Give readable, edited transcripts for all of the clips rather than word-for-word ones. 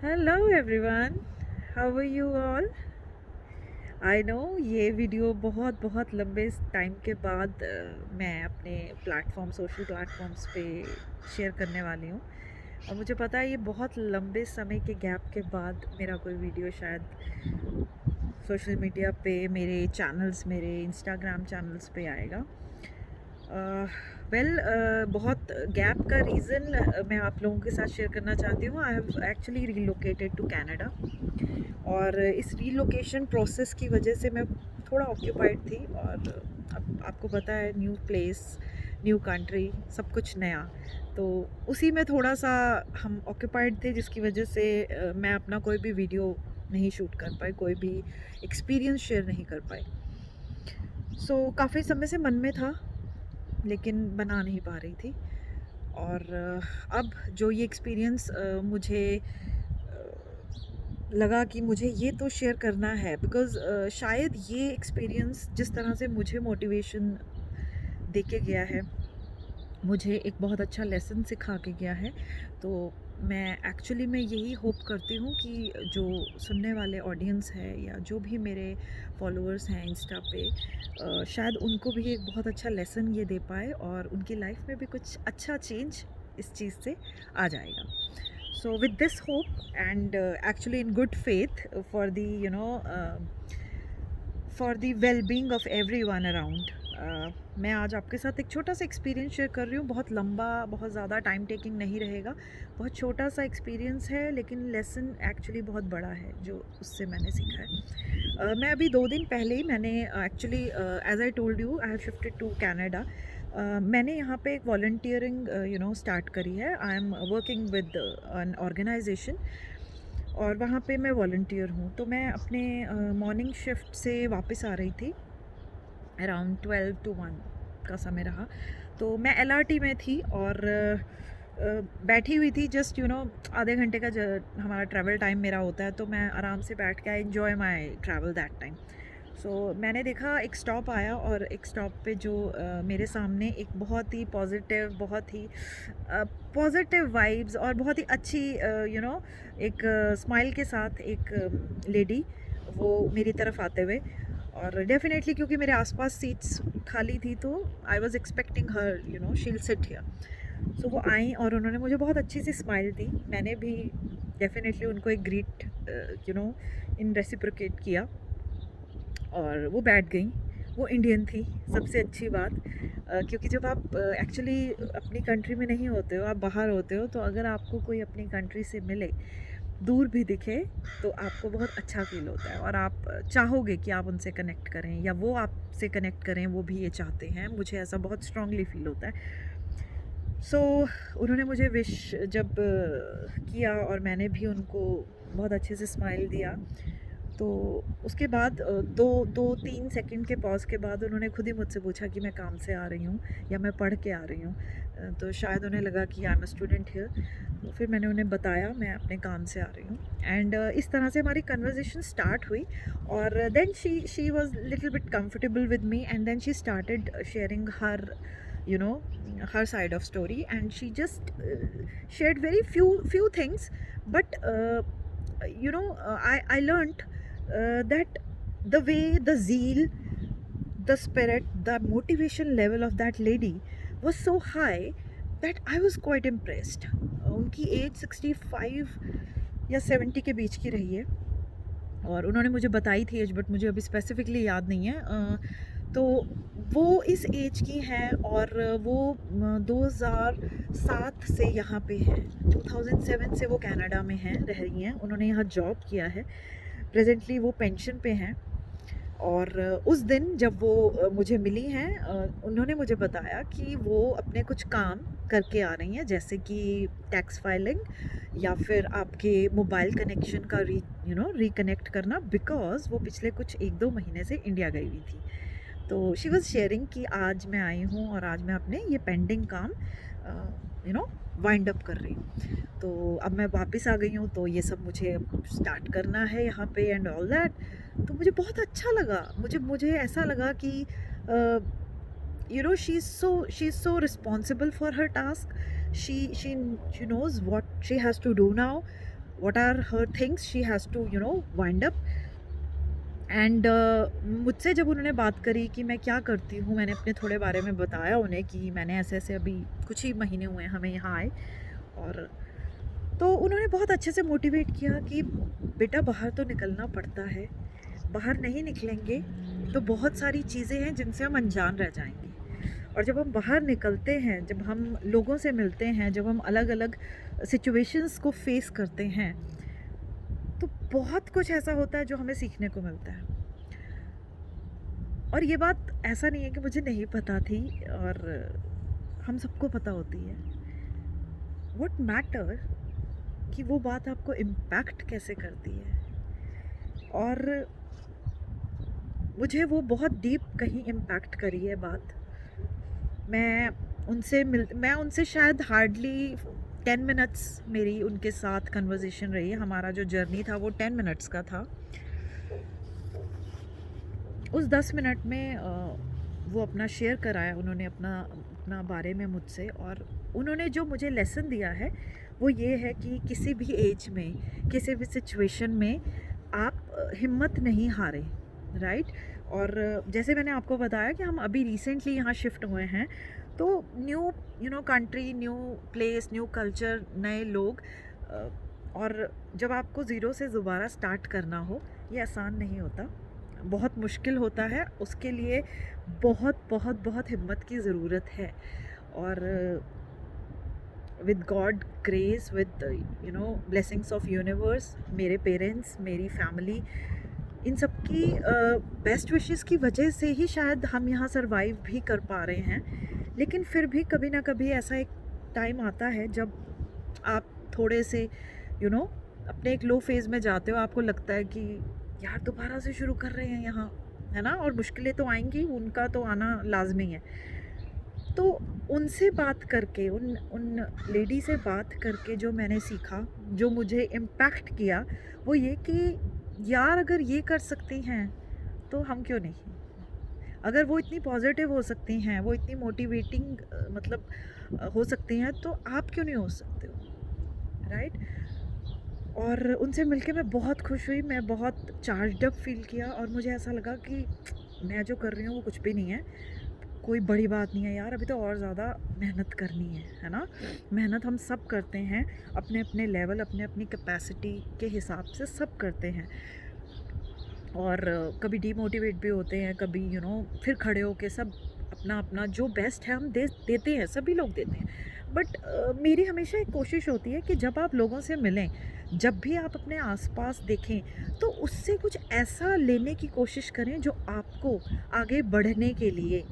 Hello everyone, how are you all. I know ये video बहुत बहुत लंबे टाइम के बाद मैं अपने सोशल प्लेटफॉर्म्स पे शेयर करने वाली हूँ। और मुझे पता है ये बहुत लंबे समय के गैप के बाद मेरा कोई वीडियो शायद सोशल मीडिया पे मेरे इंस्टाग्राम चैनल्स पे आएगा। वेल बहुत गैप का रीज़न मैं आप लोगों के साथ शेयर करना चाहती हूँ। I have actually relocated to Canada, और इस रीलोकेशन प्रोसेस की वजह से मैं थोड़ा ऑक्यूपाइड थी। और अब आपको पता है, न्यू प्लेस, न्यू कंट्री, सब कुछ नया, तो उसी में थोड़ा सा हम ऑक्यूपाइड थे, जिसकी वजह से मैं अपना कोई भी वीडियो नहीं शूट कर पाई, कोई भी एक्सपीरियंस शेयर नहीं कर पाई। काफ़ी समय से मन में था, लेकिन बना नहीं पा रही थी। और अब जो ये एक्सपीरियंस मुझे लगा कि मुझे ये तो शेयर करना है, बिकॉज़ शायद ये एक्सपीरियंस जिस तरह से मुझे मोटिवेशन दे के गया है, मुझे एक बहुत अच्छा लेसन सिखा के गया है। तो मैं यही होप करती हूँ कि जो सुनने वाले ऑडियंस है या जो भी मेरे फॉलोअर्स हैं इंस्टा पे, शायद उनको भी एक बहुत अच्छा लेसन ये दे पाए, और उनकी लाइफ में भी कुछ अच्छा चेंज इस चीज़ से आ जाएगा। So with this hope and actually in good faith for the for the well-being of everyone around, मैं आज आपके साथ एक छोटा सा एक्सपीरियंस शेयर कर रही हूँ। बहुत लंबा, बहुत ज़्यादा टाइम टेकिंग नहीं रहेगा। बहुत छोटा सा एक्सपीरियंस है, लेकिन लेसन एक्चुअली बहुत बड़ा है जो उससे मैंने सीखा है। मैं अभी 2 दिन पहले ही मैंने actually, as I told you, I have shifted to Canada. मैंने यहाँ पे एक वॉलंटियरिंग स्टार्ट करी है। I am working with an organisation, और वहाँ पे मैं वॉलंटियर हूँ। तो मैं अपने मॉर्निंग शिफ्ट से वापस आ रही थी, अराउंड 12 to 1 का समय रहा। तो मैं एलआरटी में थी, और बैठी हुई थी, जस्ट आधे घंटे का हमारा ट्रैवल टाइम मेरा होता है, तो मैं आराम से बैठ के I enjoy my travel that time. मैंने देखा एक स्टॉप आया, और एक स्टॉप पे जो मेरे सामने एक बहुत ही पॉजिटिव वाइब्स और बहुत ही अच्छी एक स्माइल के साथ एक लेडी, वो मेरी तरफ आते हुए, और डेफिनेटली क्योंकि मेरे आसपास सीट्स खाली थी, तो I was expecting her, she will sit here. वो आई और उन्होंने मुझे बहुत अच्छी सी स्माइल दी। मैंने भी डेफिनेटली उनको एक ग्रीट इन रेसिप्रोकेट किया, और वो बैठ गई। वो इंडियन थी, सबसे अच्छी बात। क्योंकि जब आप एक्चुअली अपनी कंट्री में नहीं होते हो, आप बाहर होते हो, तो अगर आपको कोई अपनी कंट्री से मिले, दूर भी दिखे, तो आपको बहुत अच्छा फ़ील होता है, और आप चाहोगे कि आप उनसे कनेक्ट करें, या वो आपसे कनेक्ट करें, वो भी ये चाहते हैं। मुझे ऐसा बहुत स्ट्रांगली फ़ील होता है। उन्होंने मुझे विश जब किया, और मैंने भी उनको बहुत अच्छे से स्माइल दिया, तो उसके बाद 2-3 सेकंड के पॉज़ के बाद उन्होंने खुद ही मुझसे पूछा कि मैं काम से आ रही हूँ या मैं पढ़ के आ रही हूँ। तो शायद उन्हें लगा कि I am a student here. तो फिर मैंने उन्हें बताया मैं अपने काम से आ रही हूँ, एंड इस तरह से हमारी कन्वर्सेशन स्टार्ट हुई। और then she was little bit comfortable with me, and then she started sharing her you know her side of story, and she just shared very few things. But I learned that the way, the zeal, the spirit, the motivation level of that lady was so high that I was quite impressed. उनकी as 65 या 70 के बीच की रही है, और उन्होंने मुझे बताई थी एज, बट मुझे अभी स्पेसिफिकली याद नहीं है। तो वो इस एज की हैं, और वो 2007 से यहाँ पे हैं। 2007 से वो कनाडा में हैं, रह रही हैं। उन्होंने यहाँ जॉब किया है। प्रेजेंटली वो पेंशन पे हैं। और उस दिन जब वो मुझे मिली हैं, उन्होंने मुझे बताया कि वो अपने कुछ काम करके आ रही हैं, जैसे कि टैक्स फाइलिंग, या फिर आपके मोबाइल कनेक्शन का रिकनेक्ट करना, बिकॉज़ वो पिछले कुछ 1-2 महीने से इंडिया गई हुई थी। तो शी वाज़ शेयरिंग कि आज मैं आई हूँ, और आज मैं अपने ये पेंडिंग काम यू नो वाइंड अप कर रही हूँ। तो अब मैं वापस आ गई हूँ, तो ये सब मुझे स्टार्ट करना है यहाँ पे, एंड ऑल दैट। तो मुझे बहुत अच्छा लगा। मुझे ऐसा लगा कि she is so responsible for her task. She knows what she has to do now. what are her things she has to wind up. And मुझसे जब उन्होंने बात करी कि मैं क्या करती हूँ, मैंने अपने थोड़े बारे में बताया उन्हें कि मैंने ऐसे-ऐसे अभी कुछ ही महीने हुए हैं हमें यहाँ आए। और तो उन्होंने बहुत अच्छे से मोटिवेट किया कि बेटा बाहर तो निकलना पड़ता है, बाहर नहीं निकलेंगे तो बहुत सारी चीज़ें हैं जिनसे हम अनजान रह जाएँगे। और जब हम बाहर निकलते हैं, जब हम लोगों से मिलते हैं, जब हम अलग-अलग सिचुएशंस को फेस करते हैं, तो बहुत कुछ ऐसा होता है जो हमें सीखने को मिलता है। और ये बात ऐसा नहीं है कि मुझे नहीं पता थी, और हम सबको पता होती है। व्हाट मैटर कि वो बात आपको इम्पैक्ट कैसे करती है। और मुझे वो बहुत डीप कहीं इम्पैक्ट करी है बात। मैं उनसे शायद हार्डली 10 मिनट्स मेरी उनके साथ कन्वर्सेशन रही है। हमारा जो जर्नी था वो 10 मिनट्स का था। उस 10 मिनट में वो अपना शेयर कराया उन्होंने, अपना अपना बारे में मुझसे। और उन्होंने जो मुझे लेसन दिया है वो ये है कि किसी भी एज में, किसी भी सिचुएशन में आप हिम्मत नहीं हारें, राइट। और जैसे मैंने आपको बताया कि हम अभी रिसेंटली यहाँ शिफ्ट हुए हैं, तो new country, new place, new culture, नए लोग। अ, और जब आपको ज़ीरो से दोबारा स्टार्ट करना हो, ये आसान नहीं होता, बहुत मुश्किल होता है। उसके लिए बहुत बहुत बहुत हिम्मत की ज़रूरत है। और with God grace, with blessings of universe, मेरे पेरेंट्स, मेरी फैमिली, इन सब की बेस्ट विशेस की वजह से ही शायद हम यहाँ सरवाइव भी कर पा रहे हैं। लेकिन फिर भी कभी ना कभी ऐसा एक टाइम आता है जब आप थोड़े से यू you know, अपने एक लो फेज़ में जाते हो। आपको लगता है कि यार दोबारा से शुरू कर रहे हैं यहाँ, है ना। और मुश्किलें तो आएंगी, उनका तो आना लाजमी है। तो उनसे बात करके, उन उन लेडी से बात करके जो मैंने सीखा, जो मुझे इम्पैक्ट किया, वो ये कि यार अगर ये कर सकती हैं तो हम क्यों नहीं। अगर वो इतनी पॉजिटिव हो सकती हैं, वो इतनी मोटिवेटिंग मतलब हो सकती हैं, तो आप क्यों नहीं हो सकते हो, राइट। और उनसे मिलके मैं बहुत खुश हुई, मैं बहुत चार्ज्ड अप फील किया। और मुझे ऐसा लगा कि मैं जो कर रही हूँ वो कुछ भी नहीं है, कोई बड़ी बात नहीं है यार, अभी तो और ज़्यादा मेहनत करनी है ना। मेहनत हम सब करते हैं, अपने अपने लेवल, अपने अपनी कैपेसिटी के हिसाब से सब करते हैं। और कभी डीमोटिवेट भी होते हैं, कभी फिर खड़े होके सब अपना अपना जो बेस्ट है हम देते हैं, सभी लोग देते हैं। बट मेरी हमेशा एक कोशिश होती है कि जब आप लोगों से मिलें, जब भी आप अपने आसपास देखें, तो उससे कुछ ऐसा लेने की कोशिश करें जो आपको आगे बढ़ने के लिए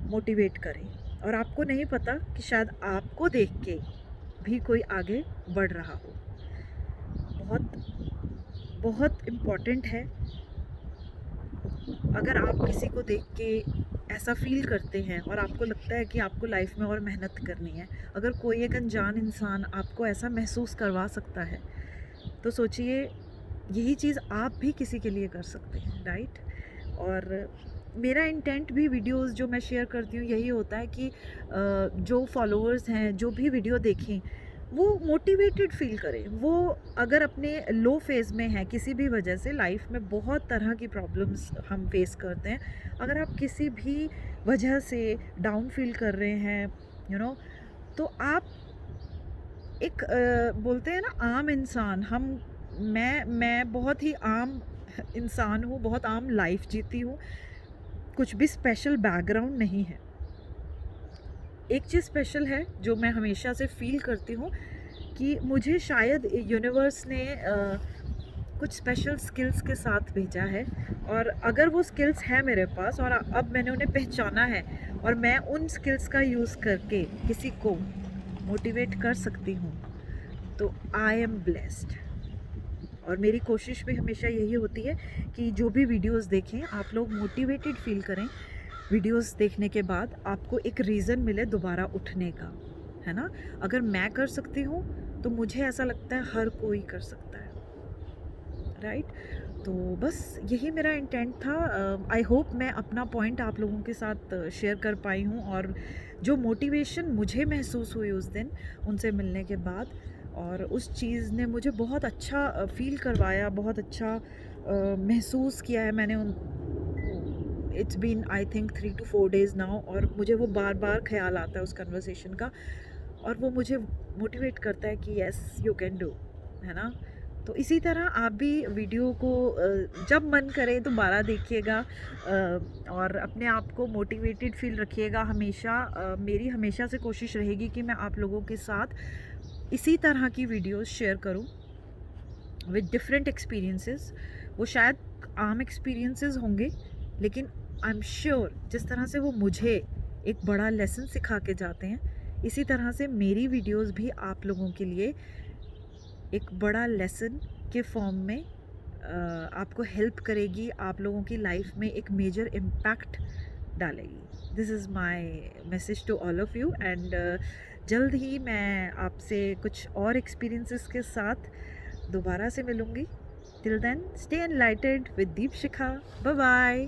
मोटिवेट करें। और आपको नहीं पता कि शायद आपको देख के भी कोई आगे बढ़ रहा हो। बहुत बहुत इम्पॉर्टेंट है। अगर आप किसी को देख के ऐसा फील करते हैं और आपको लगता है कि आपको लाइफ में और मेहनत करनी है, अगर कोई एक अनजान इंसान आपको ऐसा महसूस करवा सकता है, तो सोचिए यही चीज़ आप भी किसी के लिए कर सकते हैं, राइट। और मेरा इंटेंट भी वीडियोस जो मैं शेयर करती हूँ यही होता है कि जो फॉलोअर्स हैं, जो भी वीडियो देखें, वो मोटिवेटेड फील करें। वो अगर अपने लो फेज़ में हैं, किसी भी वजह से लाइफ में बहुत तरह की प्रॉब्लम्स हम फेस करते हैं, अगर आप किसी भी वजह से डाउन फील कर रहे हैं, तो आप एक बोलते हैं ना आम इंसान, मैं बहुत ही आम इंसान हूँ, बहुत आम लाइफ जीती हूँ, कुछ भी स्पेशल बैकग्राउंड नहीं है। एक चीज़ स्पेशल है जो मैं हमेशा से फील करती हूँ कि मुझे शायद यूनिवर्स ने कुछ स्पेशल स्किल्स के साथ भेजा है। और अगर वो स्किल्स हैं मेरे पास और अब मैंने उन्हें पहचाना है, और मैं उन स्किल्स का यूज़ करके किसी को मोटिवेट कर सकती हूँ, तो आई एम ब्लेस्ड। और मेरी कोशिश भी हमेशा यही होती है कि जो भी वीडियोस देखें आप लोग मोटिवेटेड फील करें। वीडियोस देखने के बाद आपको एक रीज़न मिले दोबारा उठने का, है ना। अगर मैं कर सकती हूँ तो मुझे ऐसा लगता है हर कोई कर सकता है, राइट। तो बस यही मेरा इंटेंट था। आई होप मैं अपना पॉइंट आप लोगों के साथ शेयर कर पाई हूँ। और जो मोटिवेशन मुझे महसूस हुई उस दिन उनसे मिलने के बाद, और उस चीज़ ने मुझे बहुत अच्छा फ़ील करवाया, बहुत अच्छा महसूस किया है मैंने उन it's been I think 3 to 4 days now, और मुझे वो बार-बार ख़्याल आता है उस कन्वर्सेशन का, और वो मुझे मोटिवेट करता है कि येस यू कैन डू, है ना? तो इसी तरह आप भी वीडियो को जब मन करे दोबारा देखिएगा, और अपने आप को मोटिवेटेड फ़ील रखिएगा हमेशा। मेरी हमेशा से कोशिश रहेगी कि मैं आप लोगों के साथ इसी तरह की वीडियोज़ शेयर करूँ विद डिफरेंट एक्सपीरियंसेस। वो शायद आम एक्सपीरियंसेस होंगे, लेकिन आई एम श्योर जिस तरह से वो मुझे एक बड़ा लेसन सिखा के जाते हैं, इसी तरह से मेरी वीडियोस भी आप लोगों के लिए एक बड़ा लेसन के फॉर्म में आपको हेल्प करेगी, आप लोगों की लाइफ में एक मेजर इम्पैक्ट डालेगी। This is my message to all of you, and जल्द ही मैं आपसे कुछ और एक्सपीरियंसेस के साथ दोबारा से मिलूँगी। Till then stay enlightened with Deepshikha. Bye bye.